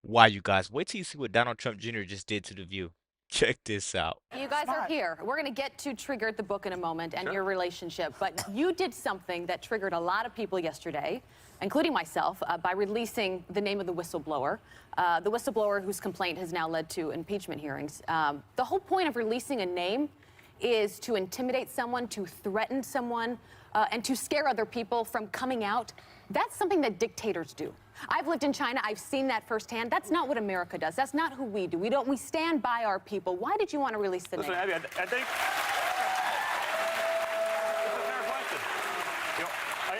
Why, you guys? Wait till you see what Donald Trump Jr. just did to The View. Check this out. You guys are here. We're going to get to Triggered the book in a moment and your relationship. But you did something that triggered a lot of people yesterday, including myself, by releasing the name of the whistleblower. The whistleblower whose complaint has now led to impeachment hearings. The whole point of releasing a name is to intimidate someone, to threaten someone, and to scare other people from coming out. That's something that dictators do. I've lived in China. I've seen that firsthand. That's not what America does. That's not who we do. We stand by our people. Why did you want to release the name? Listen, Abby, I think it's a fair question. You know,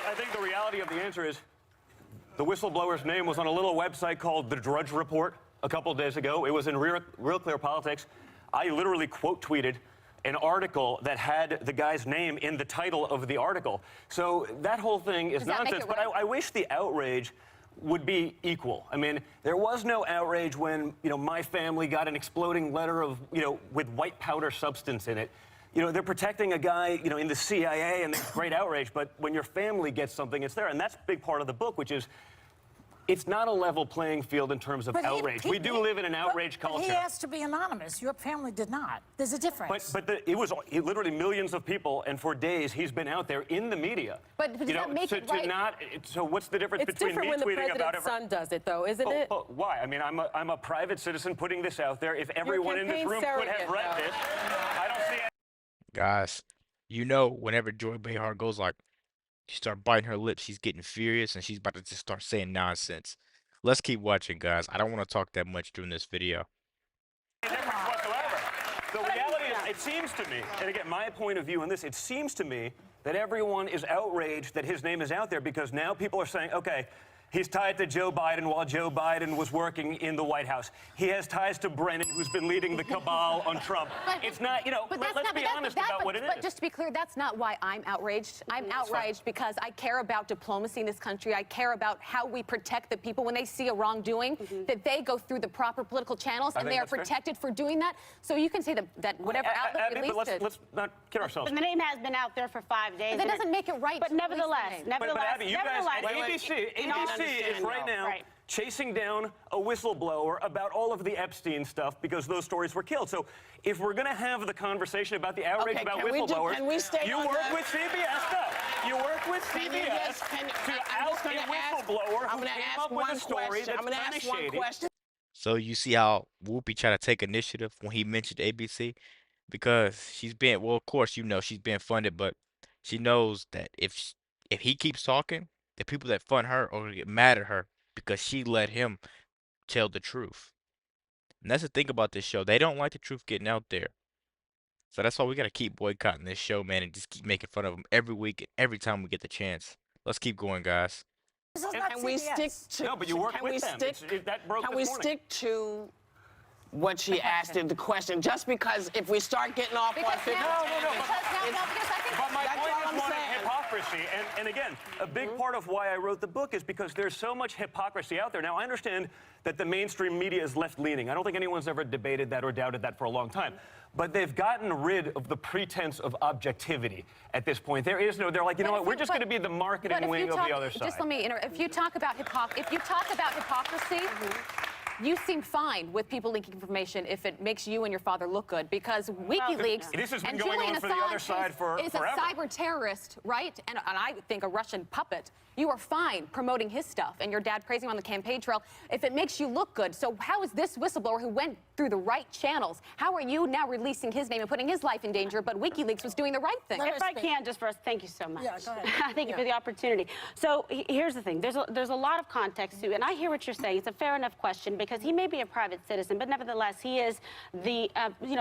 I think the reality of the answer is the whistleblower's name was on a little website called The Drudge Report a couple of days ago. It was in Real Clear Politics. I literally quote tweeted an article that had the guy's name in the title of the article. So that whole thing is nonsense. But I wish the outrage would be equal. I mean, there was no outrage when, my family got an exploding letter of, with white powder substance in it. They're protecting a guy, in the CIA, and there's great outrage. But when your family gets something, it's there. And that's a big part of the book, which is, it's not a level playing field in terms of outrage. We do live in an outrage culture. But he asked to be anonymous. Your family did not. There's a difference. But it was literally millions of people, and for days he's been out there in the media. But does that make it right? So what's the difference between me tweeting about it? It's different when the president's son does it, though, isn't it? Why? I mean, I'm a private citizen putting this out there. If everyone in this room could have read this, I don't see it. Guys, whenever Joy Behar goes like, she start biting her lips, she's getting furious, and she's about to just start saying nonsense. Let's keep watching, guys. I don't want to talk that much during this video. No difference whatsoever. The reality is, it seems to me, and again, my point of view on this, it seems to me that everyone is outraged that his name is out there because now people are saying, okay, he's tied to Joe Biden while Joe Biden was working in the White House. He has ties to Brennan, who's been leading the cabal on Trump. It's not, let's be honest about what it is. But just to be clear, that's not why I'm outraged. I'm outraged because I care about diplomacy in this country. I care about how we protect the people when they see a wrongdoing, that they go through the proper political channels, and they are protected for doing that. So you can say that whatever outlet released it. Let's not kid ourselves. But the name has been out there for 5 days. But that doesn't make it right. But nevertheless, But Abby, you guys, ABC is right now chasing down a whistleblower about all of the Epstein stuff because those stories were killed. So if we're going to have the conversation about the outrage about whistleblowers, you work with CBS stuff. You work with CBS to out a whistleblower who came up with a story that's kind of shady. So you see how Whoopi tried to take initiative when he mentioned ABC? Because she's been, well, of course, she's being funded, but she knows that if he keeps talking, the people that fund her are going to get mad at her because she let him tell the truth. And that's the thing about this show. They don't like the truth getting out there. So that's why we got to keep boycotting this show, man, and just keep making fun of them every week and every time we get the chance. Let's keep going, guys. Can we stick to... No, but you work with them. That broke this morning. Can we stick to what she asked in the question? Just because if we start getting off on... But my point is one of hypocrisy. And again, a big part of why I wrote the book is because there's so much hypocrisy out there. Now, I understand that the mainstream media is left-leaning. I don't think anyone's ever debated that or doubted that for a long time. But they've gotten rid of the pretense of objectivity at this point. There is no, they're like, you know what, we're just going to be the marketing wing of the other side. Just let me interrupt. If you talk about hypocrisy, you seem fine with people leaking information if it makes you and your father look good, because WikiLeaks this has been and going Julian on for the other side Assange is forever. a cyber terrorist, right? And I think a Russian puppet. You are fine promoting his stuff and your dad praising him on the campaign trail if it makes you look good. So how is this whistleblower who went through the right channels, how are you now releasing his name and putting his life in danger, but WikiLeaks was doing the right thing? If I can, just first, thank you so much. Yeah, go ahead. Thank you for the opportunity. So here's the thing. There's a lot of context to, and I hear what you're saying. It's a fair enough question because he may be a private citizen, but nevertheless, he is the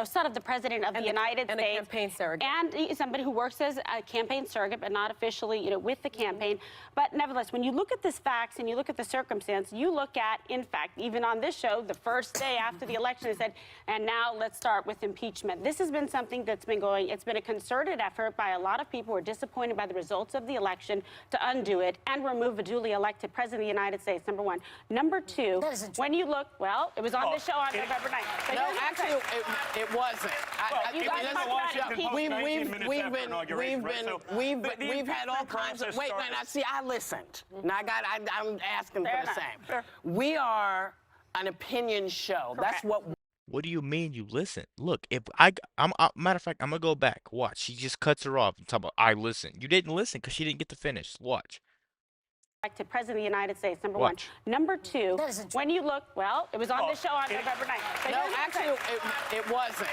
son of the president of the United States. And a campaign surrogate. And he's somebody who works as a campaign surrogate, but not officially, with the campaign. But nevertheless, when you look at this facts and you look at the circumstance, you look at, in fact, even on this show, the first day after the election, they said, and now let's start with impeachment. This has been something that's been going, it's been a concerted effort by a lot of people who are disappointed by the results of the election to undo it and remove a duly elected president of the United States, number one. Number two, when you look, well, it was on this show on November 9th. No, actually, it wasn't. We've had all kinds of, wait, see, I listened. Now I'm asking for the same. Sure. We are an opinion show. Correct. That's what. What do you mean you listen? Look, if matter of fact, I'm gonna go back. Watch. She just cuts her off and talk about I listen. You didn't listen because she didn't get to finish. Watch. To President of the United States, number Watch. one. Number two, That isn't true. when you look, well, it was on the show on November 9th. But No, here's the actually, thing. it wasn't.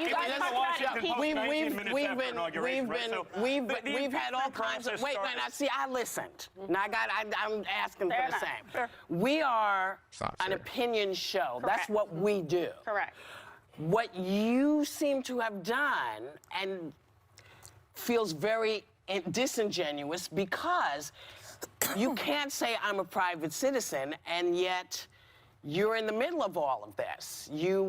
you guys listen, talked about impeachment. We've had all kinds of. Wait, now see, I listened. Now I'm asking Fair for the enough. same. Fair. We are It's not an fair. opinion show. Correct. That's what we do. Correct. What you seem to have done and feels very disingenuous because you can't say I'm a private citizen and yet you're in the middle of all of this. You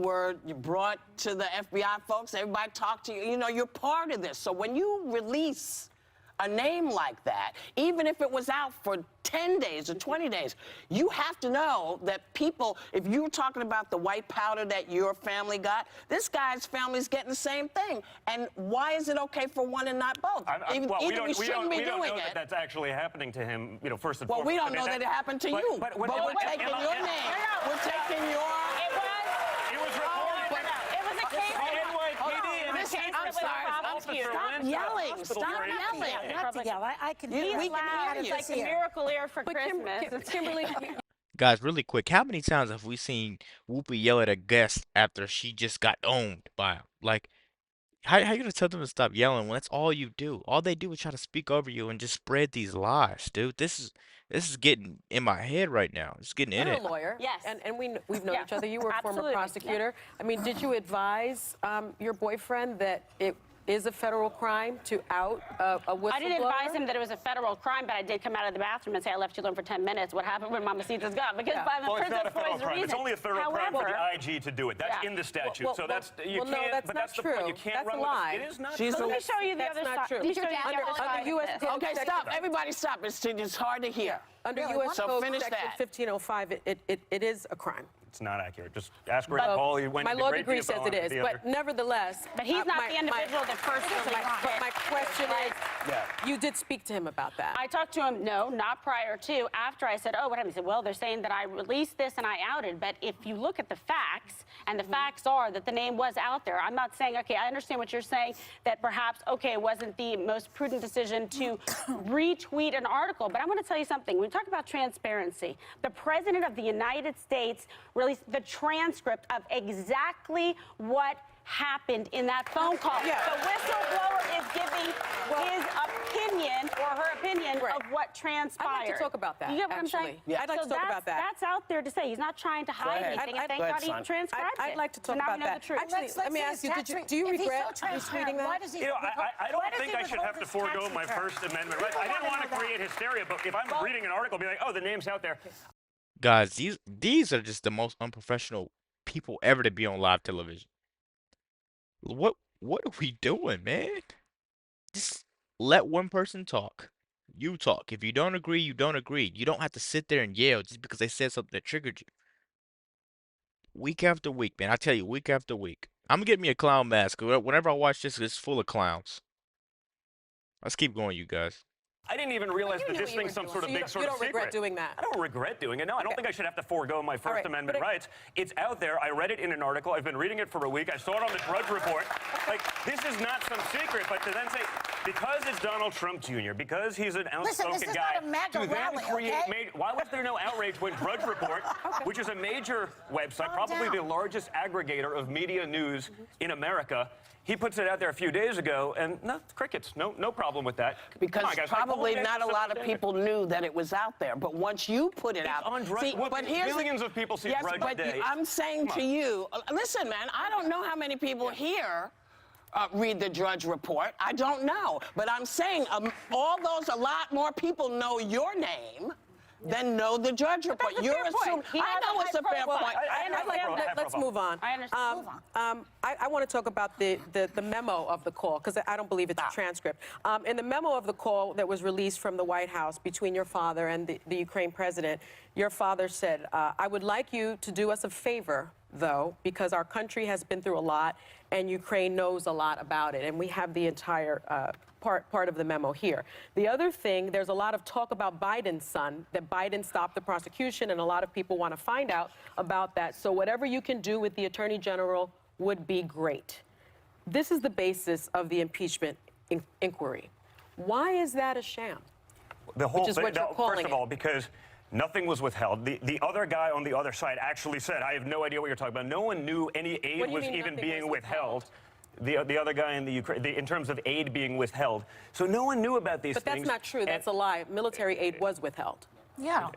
brought to the FBI folks, everybody talked to you. You know, you're part of this. So when you release a name like that, even if it was out for 10 days or 20 days, you have to know that people, if you were talking about the white powder that your family got, this guy's family's getting the same thing. And why is it okay for one and not both? We shouldn't be don't doing know it. that that's actually happening to him, you know, first and Well, foremost. we don't know that it happened to you. But we're taking your name. We're taking your... It was reported. It was a case. Listen, I'm sorry. Stop yelling. Stop yelling. Not to yell. I can He's hear it. loud. It's like the miracle air for Christmas. It's Kimberly, Guys, really quick, how many times have we seen Whoopi yell at a guest after she just got owned by him? Like, how you gonna tell them to stop yelling when that's all you do? All they do is try to speak over you and just spread these lies, dude. This is getting in my head right now. It's getting in You're it. a lawyer. Yes. And we've known Yeah. each other. You were a former Absolutely. prosecutor. I mean, did you advise your boyfriend that it is a federal crime to out a whistleblower? I didn't advise him that it was a federal crime, but I did come out of the bathroom and say, I left you alone for 10 minutes. What happened when Mamacita's gone? Because by the Well, it's not a principle federal is the crime. reason. It's only a federal crime for However, the IG to do it. That's Yeah. in the statute. Well, so that's you well, no, can't. that's but not that's the true. point. You can't That's run a with lie. it. It is not. She's true. let me show you the That's other not side. true. Let me show you the Under other side of US this. Code Okay, stop. Everybody stop. It's hard to hear. Under Really, U.S. So Code finish Section that. 1505, it is a crime. It's not accurate. Just ask Rick Paul. He went My into law great degree detail says it on is, the but other. nevertheless. But he's not the individual that first released But it. my question is, Yeah. you did speak to him about that. I talked to him, no, not prior to. After I said, oh, what happened? He said, well, they're saying that I released this and I outed. But if you look at the facts, and the facts are that the name was out there, I'm not saying, okay, I understand what you're saying, that perhaps, okay, it wasn't the most prudent decision to retweet an article. But I'm going to tell you something. When we talk about transparency, the President of the United States released the transcript of exactly what happened in that phone call. Yeah. The whistleblower is giving his opinion or her opinion Right. of what transpired. I'd like to talk about that, You get what I'm actually. saying? Yeah. I'd like to talk about that. That's out there to say. He's not trying to hide ahead. anything, and thank Go ahead, God he son. transcribed it. I'd like to So talk now about we know that. the truth. Actually, let me ask you, do you regret retweeting that? Why does he? You know, I don't think I should have to forego my First Amendment rights. I didn't want to create hysteria, but if I'm reading an article, be like, oh, the name's out there. Guys, these are just the most unprofessional people ever to be on live television. What are we doing, man? Just let one person talk. You talk. If you don't agree, you don't agree. You don't have to sit there and yell just because they said something that triggered you. Week after week, man. I tell you, week after week. I'm gonna get me a clown mask. Whenever I watch this, it's full of clowns. Let's keep going, you guys. I didn't even realize you that knew this what you thing's were some doing. sort of So you big don't- sort you of don't secret. regret doing that? I don't regret doing it. No, I don't Okay. think I should have to forego my First right, Amendment but rights. It's out there. I read it in an article. I've been reading it for a week. I saw it on the Drudge Report. Like, this is not some secret, but to then say, because it's Donald Trump Jr., because he's an Listen, outspoken this is guy, not a MAGA to then rally, create okay? why was there no outrage when Drudge Report, which is a major website, probably the down. largest aggregator of media news in America, he puts it out there a few days ago, and no, crickets. No problem with that. Because Come on, guys, probably like, not a lot of people knew that it was out there. But once you put it out, on Drudge. see, What, but here's millions of people see yes, Drudge a but day. I'm saying Come to on. you, listen, man, I don't know how many people here read the Drudge Report. I don't know, but I'm saying all those, a lot more people know your name than know the Drudge Report. that's a You're fair point. assuming. He I has know a it's a high fair profile. point. Let's move on. I understand. I want to talk about the memo of the call, because I don't believe it's a transcript. In the memo of the call that was released from the White House between your father and the Ukraine president, your father said, I would like you to do us a favor though, because our country has been through a lot, and Ukraine knows a lot about it, and we have the entire part of the memo here. The other thing, there's a lot of talk about Biden's son, that Biden stopped the prosecution, and a lot of people want to find out about that. So whatever you can do with the Attorney General would be great. This is the basis of the impeachment inquiry. Why is that a sham? The whole Which is thing, what you're calling first of it. all, because nothing was withheld. The other guy on the other side actually said, I have no idea what you're talking about. No one knew any aid What do you was mean even nothing being was withheld. The other guy in the Ukraine, in terms of aid being withheld. So no one knew about these But things. that's not true. That's a lie. Military aid was withheld. Yeah.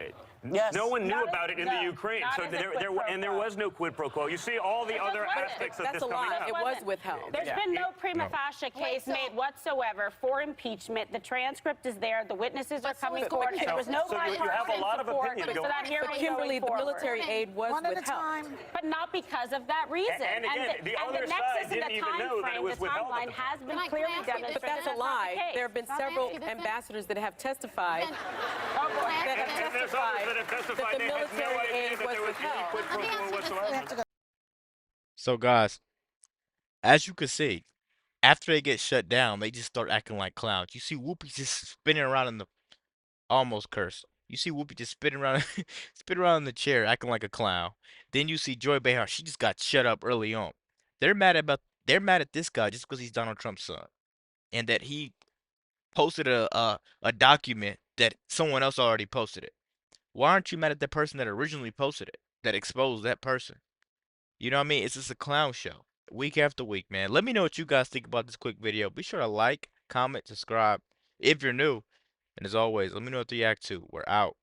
Yes. No one knew Not about as- it in no, the Ukraine. not So as a there quid pro there quo. was no quid pro quo. You see all the other wasn't. aspects of That's this a coming lie. out. It was withheld. There's been no prima facie case made whatsoever for impeachment. The transcript is there. The witnesses are coming forward. There was no So you have a bipartisan lot of support opinion for going- that hearing But Kimberly, going the forward. military aid was One at a withheld. time. But not because of that reason. And again, the other nexus side and didn't the even time know that it frame, was the withheld timeline at the has time. been Can I clearly ask you this? demonstrated. But that's a not the lie. case. There have been Can I ask several you this then? ambassadors that have testified. And there's others that have testified that the they had no military idea aid that was there was any withheld. quid pro Let me ask quo you this. whatsoever. So guys, as you can see, after they get shut down, they just start acting like clowns. You see Whoopi just spinning around in the almost curse. You see Whoopi just spinning around spinning around in the chair, acting like a clown. Then you see Joy Behar, she just got shut up early on. They're mad at this guy just because he's Donald Trump's son. And that he posted a document that someone else already posted it. Why aren't you mad at the person that originally posted it, that exposed that person? You know what I mean? It's just a clown show, week after week, man. Let me know what you guys think about this quick video. Be sure to like, comment, subscribe if you're new. And as always, let me know what to react to. We're out.